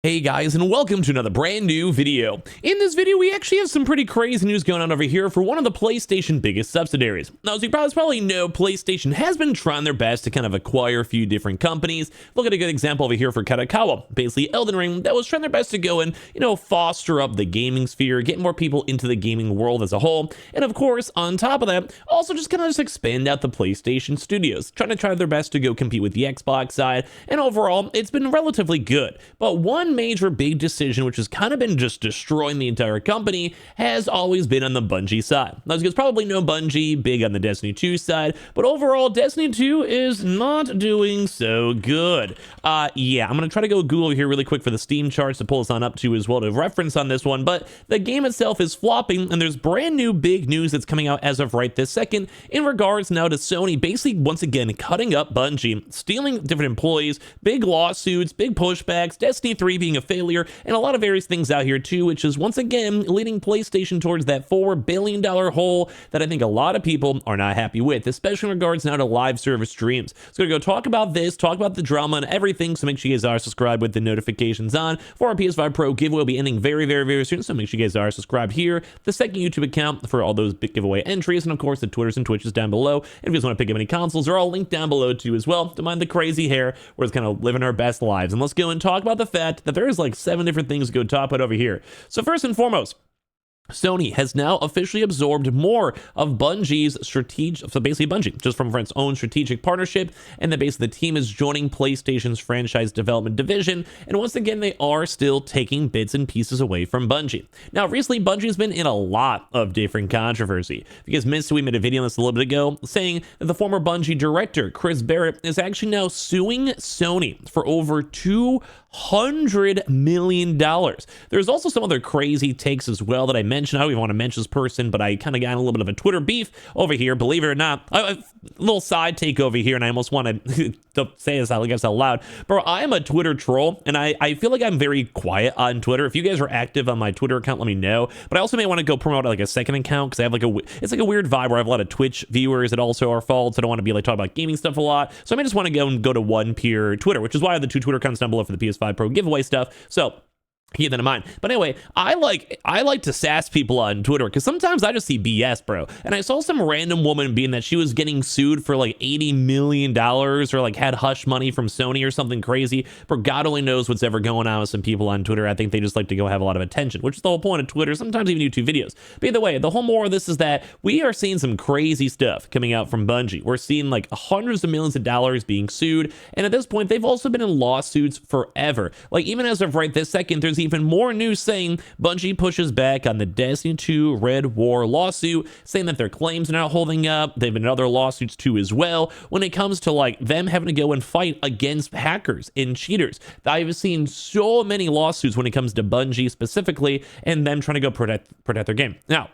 Hey guys, and welcome to another brand new video. In this video, we actually have some pretty crazy news going on over here for one of the PlayStation biggest subsidiaries. Now, as you probably know, PlayStation has been trying their best to kind of acquire a few different companies. Look at a good example over here for Kadokawa, basically Elden Ring, that was trying their best to go and, foster up the gaming sphere, get more people into the gaming world as a whole. And of course, on top of that, also just kind of expand out the PlayStation studios, trying to try their best to go compete with the Xbox side. And overall, it's been relatively good. But one major big decision, which has kind of been just destroying the entire company, has always been on the Bungie side. Now, as you guys probably know, Bungie, big on the Destiny 2 side, but overall, Destiny 2 is not doing so good. Yeah, I'm going to try to go Google here really quick for the Steam charts to pull us on up to as well to reference on this one, but the game itself is flopping, and there's brand new big news that's coming out as of right this second in regards now to Sony basically once again cutting up Bungie, stealing different employees, big lawsuits, big pushbacks, Destiny 3 being a failure, and a lot of various things out here too, which is once again leading PlayStation towards that $4 billion hole that I think a lot of people are not happy with, especially in regards now to live service streams. So we're going to go talk about this, talk about the drama and everything, so make sure you guys are subscribed with the notifications on for our PS5 Pro giveaway will be ending very soon, so make sure you guys are subscribed here, the second YouTube account for all those big giveaway entries, and of course the Twitters and Twitches down below. And if you guys want to pick up any consoles, they're all linked down below too as well. Don't mind the crazy hair, we're just kind of living our best lives. And let's go and talk about the fact that there's like 7 different things to go top it over here. So first and foremost, Sony has now officially absorbed more of Bungie's strategic, so basically Bungie, just from its own strategic partnership, and then basically the team is joining PlayStation's franchise development division, and once again, they are still taking bits and pieces away from Bungie. Now, recently, Bungie's been in a lot of different controversy. If you guys missed it, we made a video on this a little bit ago, saying that the former Bungie director, Chris Barrett, is actually now suing Sony for over $200 million. There's also some other crazy takes as well that I mentioned. I don't even want to mention this person, but I kind of got a little bit of a Twitter beef over here, believe it or not. A little side take over here, and I almost want to say this out loud. Bro, I am a Twitter troll, and I feel like I'm very quiet on Twitter. If you guys are active on my Twitter account, let me know. But I also may want to go promote like a second account, because I have it's like a weird vibe where I have a lot of Twitch viewers that also are faults. I don't want to be like talking about gaming stuff a lot. So I may just want to go to one pure Twitter, which is why I have the 2 Twitter accounts down below for the PS5 Pro giveaway stuff. So keep that in mind. But anyway, I like to sass people on Twitter because sometimes I just see BS, bro. And I saw some random woman being that she was getting sued for like $80 million or like had hush money from Sony or something crazy. But God only knows what's ever going on with some people on Twitter. I think they just like to go have a lot of attention, which is the whole point of Twitter, sometimes even YouTube videos. But either way, the whole moral of this is that we are seeing some crazy stuff coming out from Bungie. We're seeing like hundreds of millions of dollars being sued. And at this point, they've also been in lawsuits forever. Like even as of right this second, there's even more news saying Bungie pushes back on the Destiny 2 Red War lawsuit, saying that their claims are not holding up. They've been in other lawsuits too as well when it comes to like them having to go and fight against hackers and cheaters. I've seen so many lawsuits when it comes to Bungie specifically and them trying to go protect their game. Now,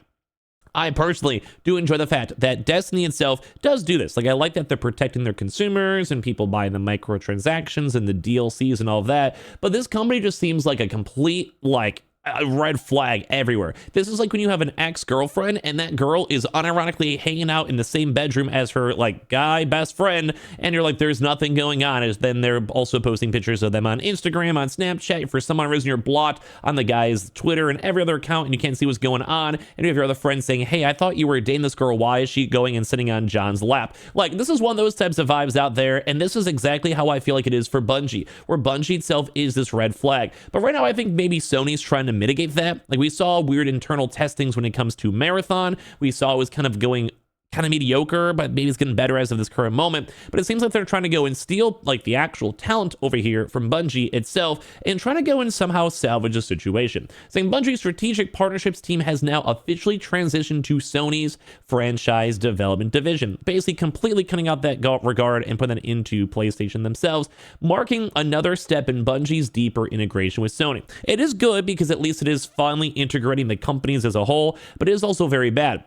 I personally do enjoy the fact that Destiny itself does do this. Like, I like that they're protecting their consumers and people buying the microtransactions and the DLCs and all of that. But this company just seems like a complete, like, a red flag everywhere. This is like when you have an ex-girlfriend and that girl is unironically hanging out in the same bedroom as her like guy best friend, and you're like, there's nothing going on. Is then they're also posting pictures of them on Instagram, on Snapchat. For some reason, you're blocked on the guy's Twitter and every other account, and you can't see what's going on. And you have your other friends saying, hey, I thought you were dating this girl. Why is she going and sitting on John's lap? Like, this is one of those types of vibes out there, and this is exactly how I feel like it is for Bungie, where Bungie itself is this red flag. But right now, I think maybe Sony's trying to mitigate that. Like, we saw weird internal testings when it comes to Marathon. We saw it was kind of going kind of mediocre, but maybe it's getting better as of this current moment. But it seems like they're trying to go and steal like the actual talent over here from Bungie itself and trying to go and somehow salvage a situation. Saying Bungie's strategic partnerships team has now officially transitioned to Sony's franchise development division, basically completely cutting out that regard and putting that into PlayStation themselves, marking another step in Bungie's deeper integration with Sony. It is good because at least it is finally integrating the companies as a whole, but it is also very bad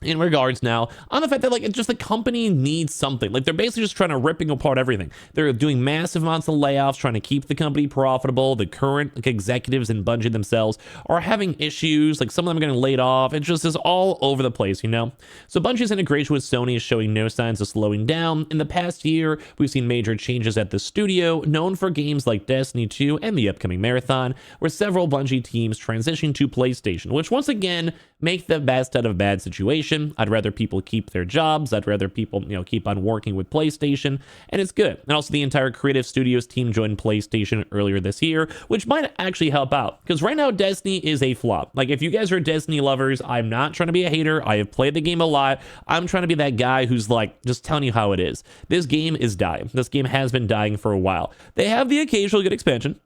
in regards now on the fact that like it's just the company needs something. Like they're basically just trying to ripping apart everything. They're doing massive amounts of layoffs, trying to keep the company profitable. The current like executives in Bungie themselves are having issues. Like some of them are getting laid off. It's just is all over the place, you know. So Bungie's integration with Sony is showing no signs of slowing down. In the past year, we've seen major changes at the studio, known for games like Destiny 2 and the upcoming Marathon, where several Bungie teams transition to PlayStation, which once again make the best out of a bad situation. I'd rather people keep their jobs. I'd rather people, keep on working with PlayStation, and it's good. And also the entire creative studios team joined PlayStation earlier this year, which might actually help out because right now Destiny is a flop. Like if you guys are Destiny lovers, I'm not trying to be a hater. I have played the game a lot. I'm trying to be that guy who's like just telling you how it is. This game is dying. This game has been dying for a while. They have the occasional good expansion.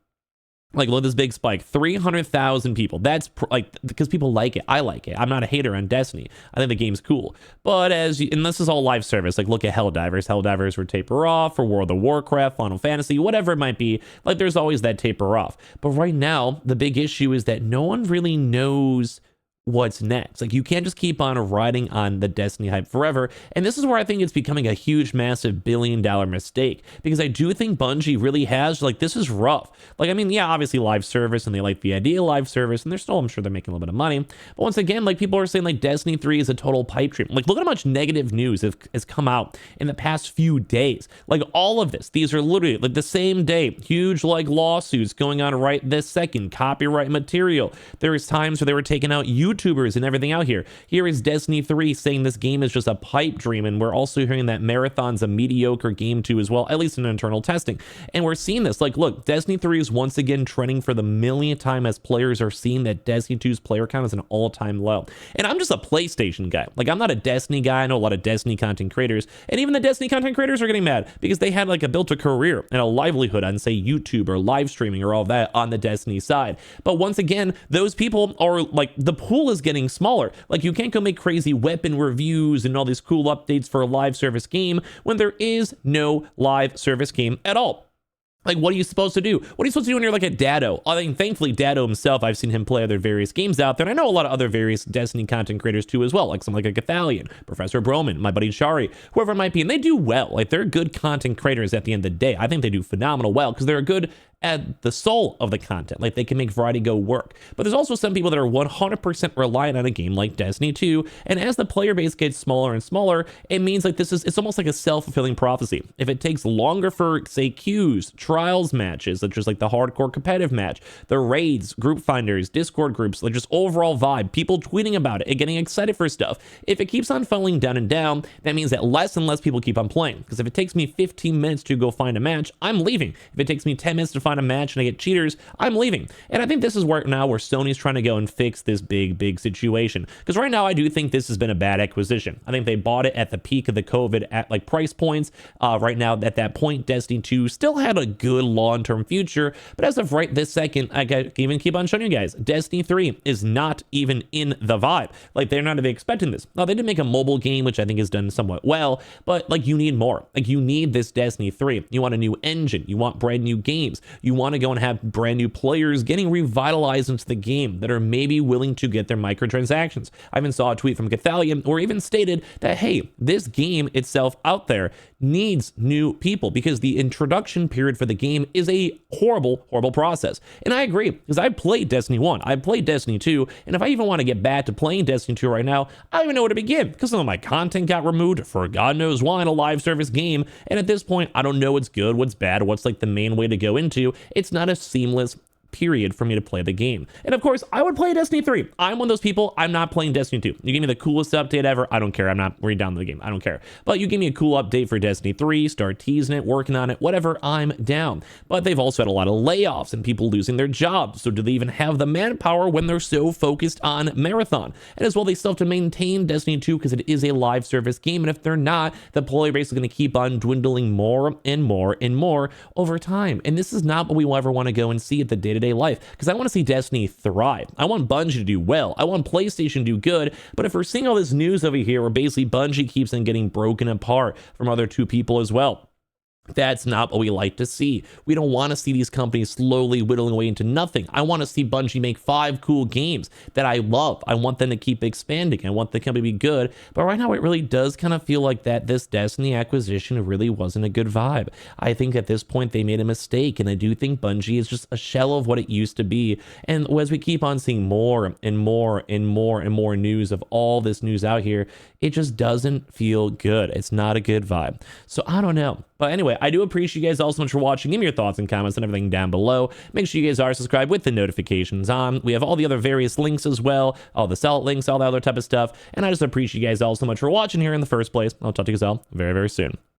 Like, look at this big spike, 300,000 people. That's because people like it. I like it. I'm not a hater on Destiny. I think the game's cool. But and this is all live service. Like, look at Helldivers. Helldivers would taper off for World of Warcraft, Final Fantasy, whatever it might be. Like, there's always that taper off. But right now, the big issue is that no one really knows what's next. Like you can't just keep on riding on the Destiny hype forever. And this is where I think it's becoming a huge, massive billion-dollar mistake because I do think Bungie really has this is rough. Like, I mean, yeah, obviously live service and they like the idea of live service and they're still, I'm sure they're making a little bit of money. But once again, like people are saying like Destiny 3 is a total pipe dream. Like look at how much negative news has come out in the past few days. Like all of this, these are literally like the same day, huge like lawsuits going on right this second, copyright material. There was times where they were taking out YouTubers and everything out here. Here is Destiny 3 saying this game is just a pipe dream, and we're also hearing that Marathon's a mediocre game too as well, at least in internal testing. And we're seeing this, like, look, Destiny 3 is once again trending for the millionth time as players are seeing that Destiny 2's player count is an all-time low. And I'm just a PlayStation guy. Like, I'm not a Destiny guy. I know a lot of Destiny content creators, and even the Destiny content creators are getting mad because they had like built a career and a livelihood on, say, YouTube or live streaming or all that on the Destiny side. But once again, those people are like, the pool is getting smaller. Like, you can't go make crazy weapon reviews and all these cool updates for a live service game when there is no live service game at all. Like, what are you supposed to do? What are you supposed to do when you're like at Dado? I mean, thankfully, Dado himself, I've seen him play other various games out there. And I know a lot of other various Destiny content creators too as well, like some like a Gathalion, Professor Broman, my buddy Shari, whoever it might be. And they do well. Like, they're good content creators at the end of the day. I think they do phenomenal well because they're good at the soul of the content. Like, they can make variety go work. But there's also some people that are 100% reliant on a game like Destiny 2. And as the player base gets smaller and smaller, it means like it's almost like a self-fulfilling prophecy. If it takes longer for, say, queues, trials matches, such as like the hardcore competitive match, the raids, group finders, Discord groups, like just overall vibe, people tweeting about it and getting excited for stuff. If it keeps on falling down and down, that means that less and less people keep on playing. Because if it takes me 15 minutes to go find a match, I'm leaving. If it takes me 10 minutes to find a match and I get cheaters, I'm leaving. And I think this is where Sony's trying to go and fix this big situation. Because right now, I do think this has been a bad acquisition. I think they bought it at the peak of the COVID at like price points. Right now, at that point, Destiny 2 still had a good long-term future. But as of right this second, I can even keep on showing you guys, Destiny 3 is not even in the vibe. Like, they're not even expecting this. Now, they did make a mobile game, which I think is done somewhat well, but like, you need more. Like, you need this Destiny 3. You want a new engine. You want brand new games. You want to go and have brand new players getting revitalized into the game that are maybe willing to get their microtransactions. I even saw a tweet from Gathalion or even stated that, hey, this game itself out there needs new people because the introduction period for the game is a horrible process. And I agree, because I played Destiny 1, I played Destiny 2, and if I even want to get back to playing Destiny 2 right now, I don't even know where to begin because some of my content got removed for God knows why in a live service game. And at this point, I don't know what's good, what's bad, what's like the main way to go into. It's not a seamless period for me to play the game. And of course, I would play Destiny 3. I'm one of those people, I'm not playing Destiny 2. You give me the coolest update ever, I don't care. I'm not redownloading the game. I don't care. But you give me a cool update for Destiny 3, start teasing it, working on it, whatever, I'm down. But they've also had a lot of layoffs and people losing their jobs. So do they even have the manpower when they're so focused on Marathon? And as well, they still have to maintain Destiny 2 because it is a live service game. And if they're not, the player base is going to keep on dwindling more and more and more over time. And this is not what we will ever want to go and see at the day-to-day life, because I want to see Destiny thrive. I want Bungie to do well. I want PlayStation to do good. But if we're seeing all this news over here where basically Bungie keeps on getting broken apart from other two people as well, That's not what we like to see. We don't want to see these companies slowly whittling away into nothing. I want to see Bungie make 5 cool games that I love. I want them to keep expanding. I want the company to be good. But right now, it really does kind of feel like that this Destiny acquisition really wasn't a good vibe. I think at this point, they made a mistake. And I do think Bungie is just a shell of what it used to be. And as we keep on seeing more and more and more and more news of all this news out here, it just doesn't feel good. It's not a good vibe. So I don't know. But anyway, I do appreciate you guys all so much for watching. Give me your thoughts and comments and everything down below. Make sure you guys are subscribed with the notifications on. We have all the other various links as well, all the sell links, all that other type of stuff. And I just appreciate you guys all so much for watching here in the first place. I'll talk to you guys all very, very soon.